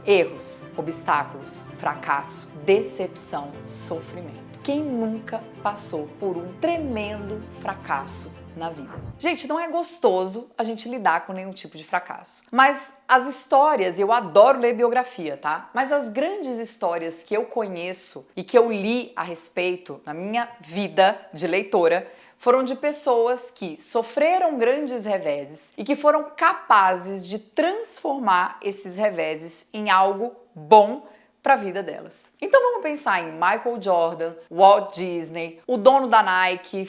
Erros, obstáculos, fracasso, decepção, sofrimento. Quem nunca passou por um tremendo fracasso na vida? Gente, não é gostoso a gente lidar com nenhum tipo de fracasso. Mas as histórias, eu adoro ler biografia, tá? Mas as grandes histórias que eu conheço e que eu li a respeito na minha vida de leitora foram de pessoas que sofreram grandes reveses e que foram capazes de transformar esses reveses em algo bom para a vida delas. Então vamos pensar em Michael Jordan, Walt Disney, o dono da Nike,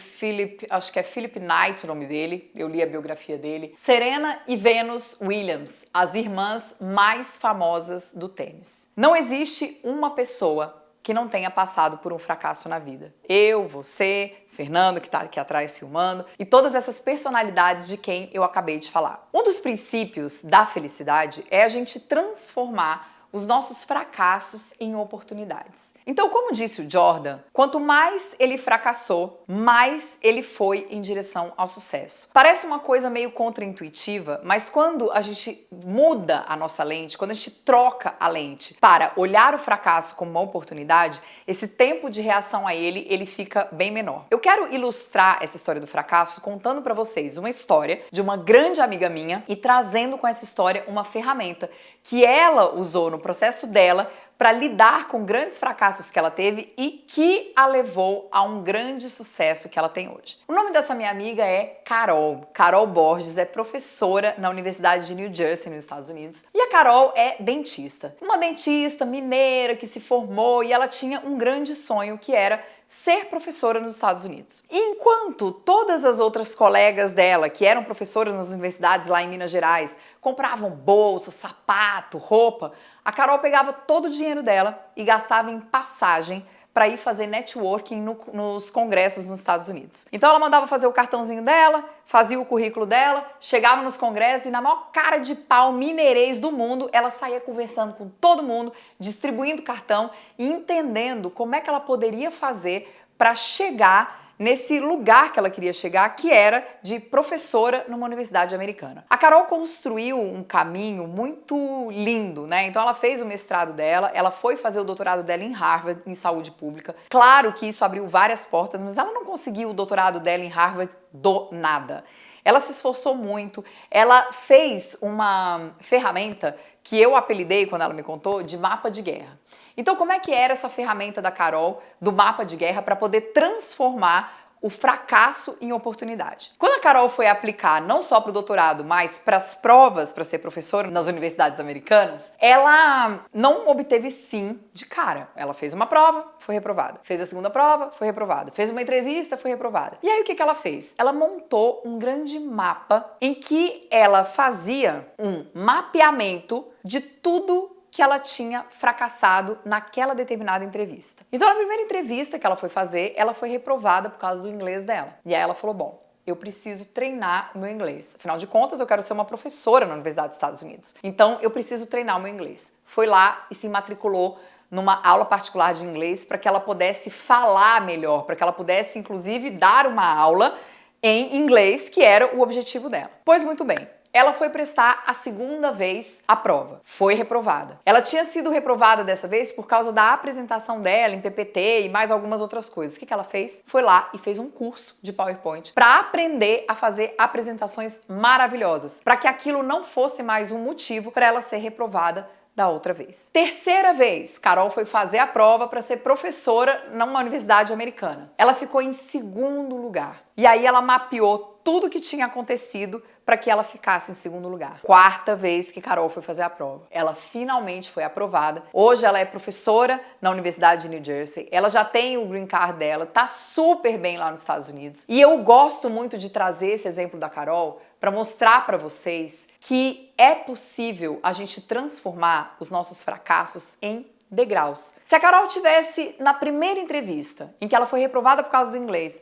acho que é Philip Knight o nome dele, eu li a biografia dele, Serena e Venus Williams, as irmãs mais famosas do tênis. Não existe uma pessoa que não tenha passado por um fracasso na vida. Eu, você, Fernando, que tá aqui atrás filmando, e todas essas personalidades de quem eu acabei de falar. Um dos princípios da felicidade é a gente transformar os nossos fracassos em oportunidades. Então, como disse o Jordan, quanto mais ele fracassou, mais ele foi em direção ao sucesso. Parece uma coisa meio contraintuitiva, mas quando a gente muda a nossa lente, quando a gente troca a lente para olhar o fracasso como uma oportunidade, esse tempo de reação a ele fica bem menor. Eu quero ilustrar essa história do fracasso contando para vocês uma história de uma grande amiga minha e trazendo com essa história uma ferramenta que ela usou no processo dela para lidar com grandes fracassos que ela teve e que a levou a um grande sucesso que ela tem hoje. O nome dessa minha amiga é Carol. Carol Borges é professora na Universidade de New Jersey, nos Estados Unidos. E a Carol é dentista. Uma dentista mineira que se formou e ela tinha um grande sonho que era ser professora nos Estados Unidos. E enquanto todas as outras colegas dela, que eram professoras nas universidades lá em Minas Gerais, compravam bolsa, sapato, roupa, a Carol pegava todo o dinheiro dela e gastava em passagem para ir fazer networking nos congressos nos Estados Unidos. Então ela mandava fazer o cartãozinho dela, fazia o currículo dela, chegava nos congressos e na maior cara de pau mineirês do mundo, ela saía conversando com todo mundo, distribuindo cartão e entendendo como é que ela poderia fazer para chegar nesse lugar que ela queria chegar, que era de professora numa universidade americana. A Carol construiu um caminho muito lindo, né? Então ela fez o mestrado dela, ela foi fazer o doutorado dela em Harvard, em saúde pública. Claro que isso abriu várias portas, mas ela não conseguiu o doutorado dela em Harvard do nada. Ela se esforçou muito, ela fez uma ferramenta que eu apelidei, quando ela me contou, de mapa de guerra. Então, como é que era essa ferramenta da Carol, do mapa de guerra, para poder transformar o fracasso em oportunidade? Quando a Carol foi aplicar não só para o doutorado, mas para as provas para ser professora nas universidades americanas, ela não obteve sim de cara. Ela fez uma prova, foi reprovada. Fez a segunda prova, foi reprovada. Fez uma entrevista, foi reprovada. E aí o que ela fez? Ela montou um grande mapa em que ela fazia um mapeamento de tudo que ela tinha fracassado naquela determinada entrevista. Então, na primeira entrevista que ela foi fazer, ela foi reprovada por causa do inglês dela. E aí ela falou, bom, eu preciso treinar o meu inglês. Afinal de contas, eu quero ser uma professora na Universidade dos Estados Unidos. Então, eu preciso treinar o meu inglês. Foi lá e se matriculou numa aula particular de inglês para que ela pudesse falar melhor, para que ela pudesse, inclusive, dar uma aula em inglês, que era o objetivo dela. Pois muito bem. Ela foi prestar a segunda vez a prova. Foi reprovada. Ela tinha sido reprovada dessa vez por causa da apresentação dela em PPT e mais algumas outras coisas. O que ela fez? Foi lá e fez um curso de PowerPoint para aprender a fazer apresentações maravilhosas, para que aquilo não fosse mais um motivo para ela ser reprovada da outra vez. Terceira vez, Carol foi fazer a prova para ser professora numa universidade americana. Ela ficou em segundo lugar. E aí ela mapeou tudo o que tinha acontecido para que ela ficasse em segundo lugar. Quarta vez que Carol foi fazer a prova. Ela finalmente foi aprovada. Hoje ela é professora na Universidade de New Jersey. Ela já tem o green card dela, tá super bem lá nos Estados Unidos. E eu gosto muito de trazer esse exemplo da Carol para mostrar para vocês que é possível a gente transformar os nossos fracassos em degraus. Se a Carol tivesse na primeira entrevista, em que ela foi reprovada por causa do inglês,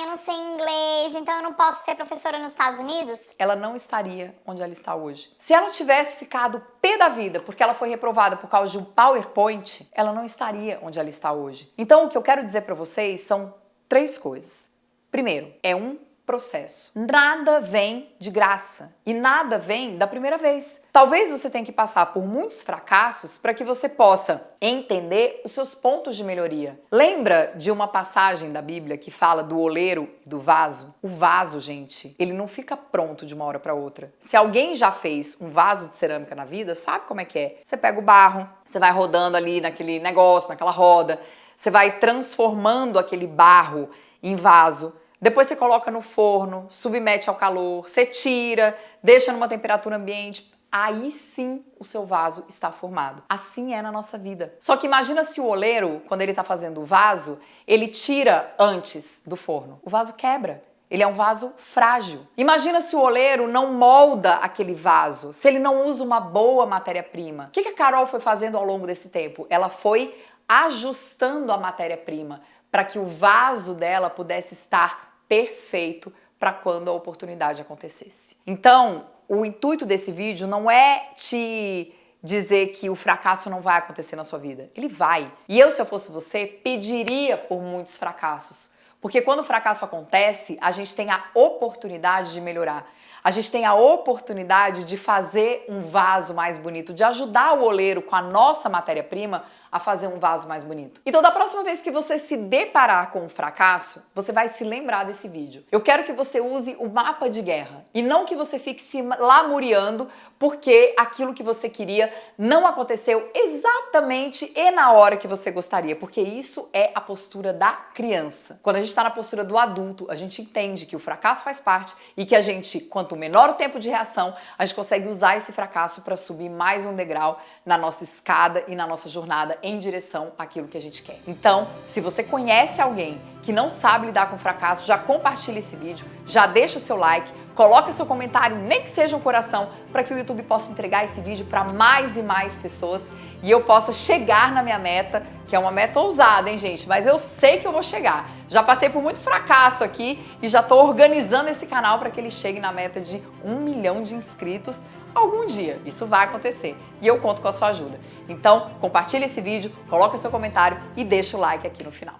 eu não sei inglês, então eu não posso ser professora nos Estados Unidos, ela não estaria onde ela está hoje. Se ela tivesse ficado pé da vida porque ela foi reprovada por causa de um PowerPoint, ela não estaria onde ela está hoje. Então, o que eu quero dizer para vocês são 3 coisas. Primeiro, é um processo. Nada vem de graça e nada vem da primeira vez. Talvez você tenha que passar por muitos fracassos para que você possa entender os seus pontos de melhoria. Lembra de uma passagem da Bíblia que fala do oleiro e do vaso? O vaso, gente, ele não fica pronto de uma hora para outra. Se alguém já fez um vaso de cerâmica na vida, sabe como é que é? Você pega o barro, você vai rodando ali naquele negócio, naquela roda, você vai transformando aquele barro em vaso. Depois você coloca no forno, submete ao calor, você tira, deixa numa temperatura ambiente. Aí sim o seu vaso está formado. Assim é na nossa vida. Só que imagina se o oleiro, quando ele está fazendo o vaso, ele tira antes do forno. O vaso quebra. Ele é um vaso frágil. Imagina se o oleiro não molda aquele vaso, se ele não usa uma boa matéria-prima. O que a Carol foi fazendo ao longo desse tempo? Ela foi ajustando a matéria-prima para que o vaso dela pudesse estar perfeito para quando a oportunidade acontecesse. Então, o intuito desse vídeo não é te dizer que o fracasso não vai acontecer na sua vida. Ele vai. E eu, se eu fosse você, pediria por muitos fracassos. Porque quando o fracasso acontece, a gente tem a oportunidade de melhorar. A gente tem a oportunidade de fazer um vaso mais bonito, de ajudar o oleiro com a nossa matéria-prima a fazer um vaso mais bonito. Então, da próxima vez que você se deparar com um fracasso, você vai se lembrar desse vídeo. Eu quero que você use o mapa de guerra e não que você fique se lamuriando porque aquilo que você queria não aconteceu exatamente e na hora que você gostaria, porque isso é a postura da criança. Quando a gente está na postura do adulto, a gente entende que o fracasso faz parte e que a gente, quanto menor o tempo de reação, a gente consegue usar esse fracasso para subir mais um degrau na nossa escada e na nossa jornada em direção àquilo que a gente quer. Então, se você conhece alguém que não sabe lidar com fracasso, já compartilha esse vídeo, já deixa o seu like, coloca seu comentário, nem que seja um coração, para que o YouTube possa entregar esse vídeo para mais e mais pessoas e eu possa chegar na minha meta, que é uma meta ousada, hein, gente? Mas eu sei que eu vou chegar. Já passei por muito fracasso aqui e já estou organizando esse canal para que ele chegue na meta de 1 milhão de inscritos algum dia. Isso vai acontecer e eu conto com a sua ajuda. Então, compartilha esse vídeo, coloca seu comentário e deixa o like aqui no final.